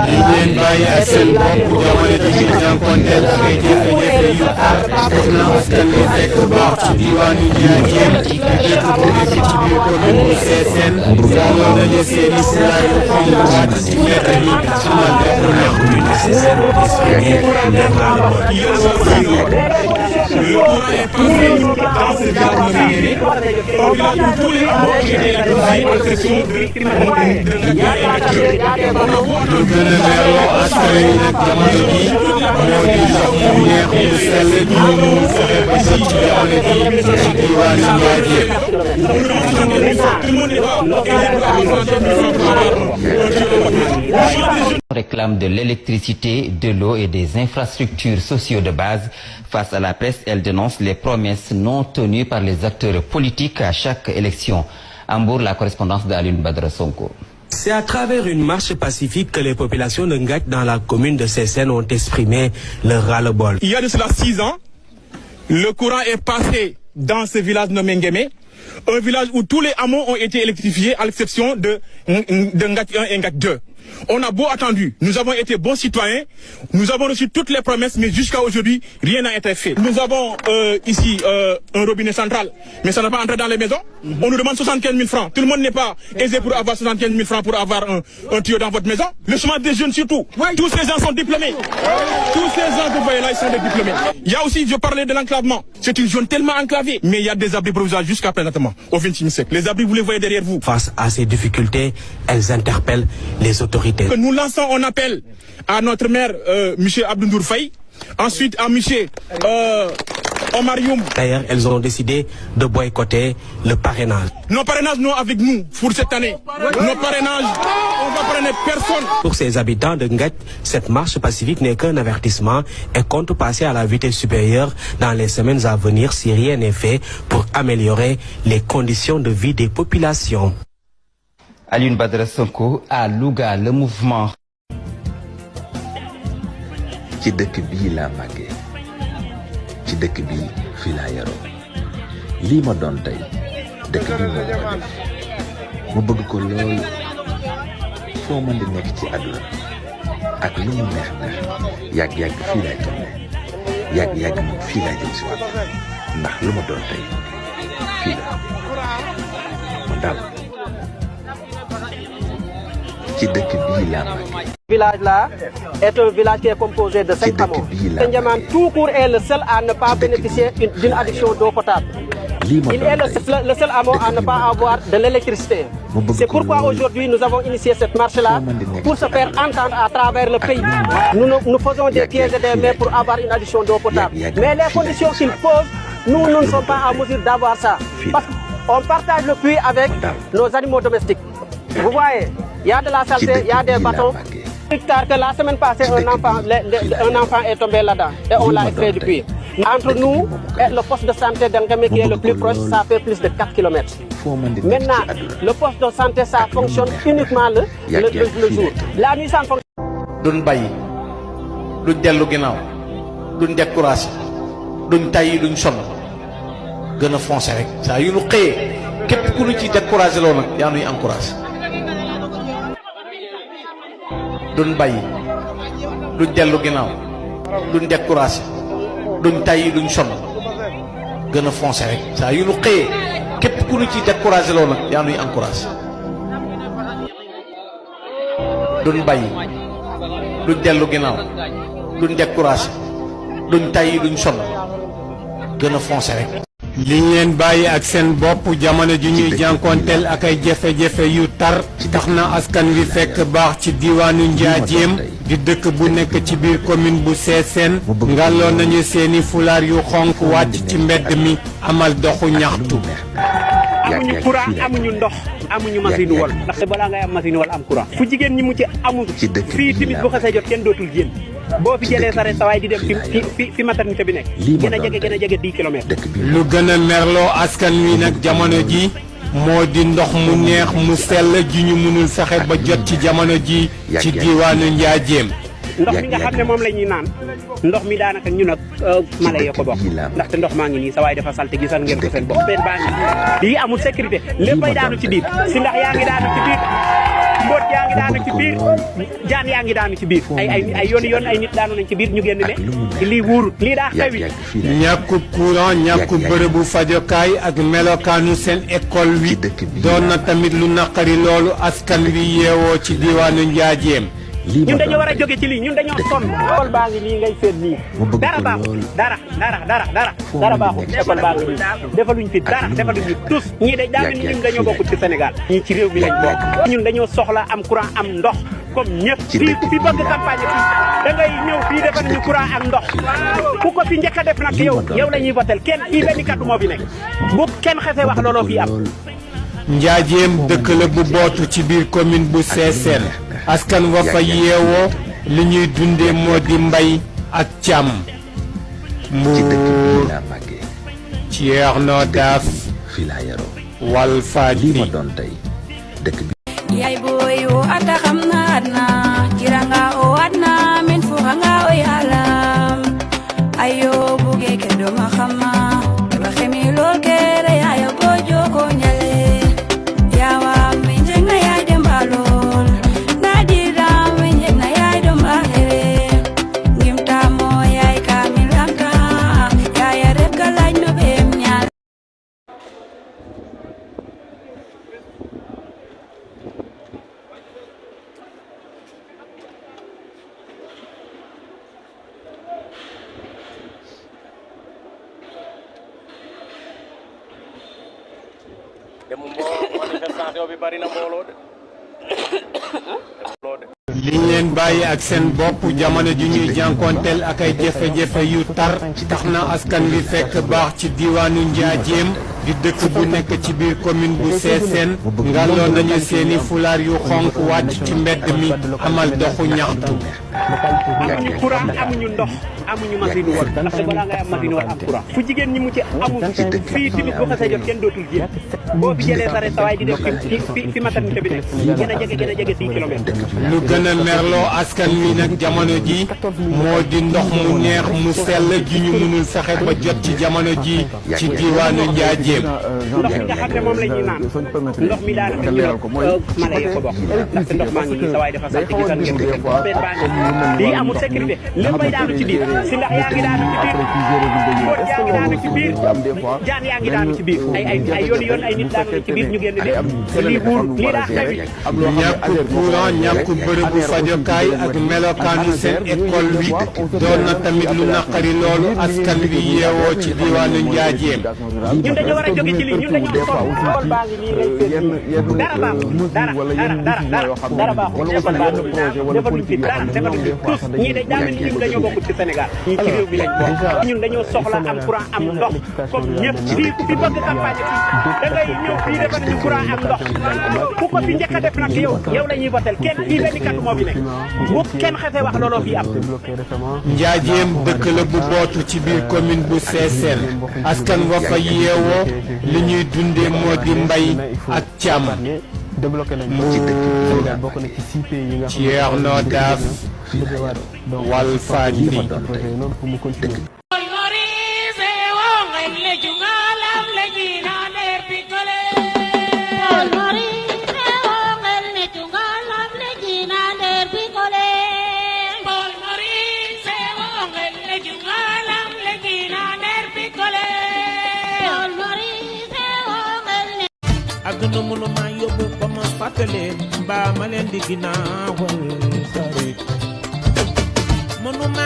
ngeen bàyyi ak seen bopp jamono ji ñu jànkonteel ak ay jafe-jafe yu tar tax na askan wi fekk baax ci diwaanu Ndiadiène dëkk bu nekk ci biir commune bu Sessène jàlloo nañu seeni fulaay yu xonk waat ci mbedd yi amal lépp lu nekk ñu ne Sessène Le courant est passé dans ce village nommé au village où tous les hameaux qui étaient électrifiés à l'exception de lu gën a leerloo askan wi nag jamono ji moo di ndox mu neex mu sell ji ñu mun fexe ba jot ci jamono ji ci diwaanu Ndiadiène. On réclame de l'électricité, de l'eau et des infrastructures sociaux de base. Face à la presse, elle dénonce les promesses non tenues par les acteurs politiques à chaque élection. À Mbour, la correspondance d'Alioune Badara Sonko. C'est à travers une marche pacifique que les populations de Ngathie dans la commune de Sessène ont exprimé leur ras-le-bol. Il y a de cela 6 ans, le courant est passé dans ce village nommé Nguémé, un village où tous les hameaux ont été électrifiés à l'exception de Ngathie 1 et Ngathie 2. On a beau attendu, nous avons été bons citoyens, nous avons reçu toutes les promesses, mais jusqu'à aujourd'hui, rien n'a été fait. Nous avons ici un robinet central, mais ça n'a pas entré dans les maisons. On nous demande 75 000 francs. Tout le monde n'est pas aisé pour avoir 75 000 francs pour avoir un tuyau dans votre maison. Le chômage des jeunes surtout. Tous ces gens sont diplômés. Tous ces gens que vous voyez là, ils sont des diplômés. Il y a aussi, je parlais de l'enclavement. C'est une zone tellement enclavée, mais il y a des abris provisoires jusqu'à présentement, au XXe siècle. Les abris, vous les voyez derrière vous. Face à ces difficultés, elles interpellent les autorités. Nous lançons un appel à notre maire, M. Abdou Ndour Faye, ensuite à M. Omar Youm. D'ailleurs, elles ont décidé de boycotter le parrainage. Nos parrainages non avec nous pour cette année. Nos parrainages, on va parrainer personne. Pour ces habitants de Ngathie, cette marche pacifique n'est qu'un avertissement et compte passer à la vitesse supérieure dans les semaines à venir si rien n'est fait pour améliorer les conditions de vie des populations. Alioune Badara Sonko, à Louga, le mouvement. ci dëkk bii laa màggee ci dëkk bii fii laa yaroo lii ma doon tey dëkk bi moo ma def mu bëgg ko lool foo mën di nekk ci àdduna ak lu mu neex neex yàgg-yàgg fii laay tombé yàgg-yàgg moom fii laay jëm si waat ndax lu ma doon tey fii la ma daal ci dëkk bii laa màggee. Village là est un village qui est composé de 5 hameaux. Ndiamane tout court est le seul à ne pas bénéficier d'une adduction d'eau potable. Il est le seul hameau à ne pas avoir de l'électricité. C'est pourquoi aujourd'hui nous avons initié cette marche-là pour se faire entendre à travers le pays. Nous faisons des pieds et des mains pour avoir une adduction d'eau potable. Mais les conditions qu'il pose, nous ne sommes pas en mesure d'avoir ça. Parce qu'on partage le puits avec nos animaux domestiques. Vous voyez, il y a de la saleté, il y a des bâtons. Plus tard que la semaine passée, un enfant est tombé là-dedans et on l'a extrait du puits. Entre nous et le poste de santé d'Ngamé qui est le plus proche, ça fait plus de 4 km. Maintenant, le poste de santé, ça fonctionne uniquement le jour. La nuit, ça fonctionne. Duñ bàyyi duñ dellu ginnaaw duñ découragé duñ tàyyi duñ sonn gën a foncé rek saa yu ñu xëyee képp ku ñu ci découragé loo nag yaa nuy encouragé duñ bàyyi duñ dellu ginnaaw duñ découragé duñ tàyyi duñ sonn gën a foncé rek saa yu ñu xëyee képp ku ñu ci découragé loo nag yaa nuy encouragé duñ bàyyi duñ dellu ginnaaw duñ découragé duñ tàyyi duñ sonn gën a foncé rek. li ngeen bàyyi ak seen bopp jamono ji ñuy jànkonteel ak ay jafe-jafe yu tar tax na askan wi fekk baax ci diwaanu Ndiadiène di dëkk bu nekk ci biir commune bu Sessène ngàlloon nañu seeni fulaar yu xonk wàcc ci mbedd mi amal doxu ñaxtu. amuñu courant amuñu ndox amuñu machine wol ndaxte balaa ngay am machine wol am courant fu jigéen ñi mu ci amul fii timit bu xasee jot kenn dootul génn boo fi jëlee sare sawaay di dem fi maternité bi nekk gën a jege 10 kilomètres. lu gën a merloo askan wi nag jamono ji moo di ndox mu neex mu sell ji ñu mënul fexe ba jot ci jamono ji ci diwaanu Ndiadiène. ndox mi nga xam ne moom la ñuy naan ndox mi daanaka ñun ak mala yi ko bokk ndaxte ndox maa ngi nii sa waay dafa salte gisal ngeen ko seen bopp benn baa ngi lii amul sécurité léppay daanu ci biir si ndax yaa ngi daanu ci biir mbóot yaa ngi daanu ci biir jaan yaa ngi daanu ci biir ay yoon ay nit daanu nañ ci biir ñu génn ne lii wóorut lii daa xewi. ñàkkub courant ñàkkub bërëbu fajokaay ak melokaanu seen école wi doon na tamit lu naqari loolu askan wi yeewoo ci diwaanu Njaajeem. ñun dañoo war a jóge ci lii ñun dañoo sonn. école baa ngi nii ngay seet nii dara baaxul dara baaxul école baa ngi nii defaluñ fi dara defaluñ fi tous ñii daa mel ni ñun dañoo bokkul ci Sénégal ñii ci réew mi lañ bokk ñun dañoo soxla am courant am ndox comme ñëpp fii ku fi bëgg campagne fii da ngay ñëw fii defal ñu courant ak ndox ku ko fi njëkk a def nag yow la ñuy votel kenn fii benn kaddu moo fi nekk bu kenn xasee wax looloo fii am. Njaajeem dëkk la bu bootu ci biir commune bu Sessène askan wa fa yeewoo li ñuy dundee moo di mbay ak càmm. Mbuur Thierno Daaf Walfadjri. Yay boy o ata xamna adna kiranga o adna min fu nga o yalam ayo buge ke do ma xama ba xemi lol kere ayo bojo ko nyale yawa min jengna yay dem balol nadira min jengna yay do mahere ngimta mo yay kamilanta yay rek lañ no bem nyal. li ngeen bàyyi ak seen bopp jamono ji ñuy jànkonteel ak ay jafe-jafe yu tar tax na askan wi fekk baax ci diwaanu Njaajeem di dëkk bu nekk ci biir commune bu Sessène ngaloon nañu seeni fulaar yu xonk wàcc ci mbedd mi amal doxu ñaxtu. amuñu courant amuñu ndox amuñu machine woon ndaxte balaa ngay am machine woon am courant fu jigéen ñi mu ci amul fii tamit bu xasee jot kenn dootul jéem boo fi jëlee sa sawaay di def fi maternité bi nekk gën a jege 6 kilomètres. lu gën a merloo askan wi nag jamono ji moo di ndox mu neex mu sell gi ñu mënul fexe ba jot ci jamono ji ci diwaanu Njaajeem. ndox mi nga xam ne moom la ñuy naan ndox mi daanaka ñu mala yi ko bokk ndaxte ndox maa ngi nii sawaay dafa sax ci gisal ngeen benn baa ngi lii amul sécurité léppay daanu ci biir si ndax yaa ngi daanu ci biir mbóot yaa ngi daanu ci biir jaan yaa ngi daanu ci biir ay yoon ay nit daanu ci biir ñu génn de lii buur lii daa xewi. ñàkku courant ñàkku bërëbu fajokaay ak melokaanu seen école wi doon na tamit lu naqari loolu askan wi yeewoo ci diwaanu Njaajeem. ñun dañoo war a jóge ci lii ñun dañoo sonn école baa ngi nii ngay seet nii dara baaxul dara baaxul école baa ngi nii defaluñ fi dara defaluñ fi tous ñii daa mel ni ñun dañoo bokkul ci Sénégal ñii ci réew mi lañ bokk ñun dañoo soxla am courant am ndox comme ñëpp fii ku fi bëgg campagne fii da ngay ñëw fii defal ñu courant ak ndox ku ko fi njëkk a def nag yow la ñuy votel kenn fii benn kaddu moo fi nekk bu kenn xasee wax looloo fii am. Njaajeem dëkk la bu bootu ci biir commune bu Sessène askan wa fa yeewoo li ñuy dundee moo di mbay ak càmm. Mbuur Thierno Daaf Walfadjri. agno mënu ma yóbbu ba ma fàttali mbaa ma leen di ginnaawal sori mënu ma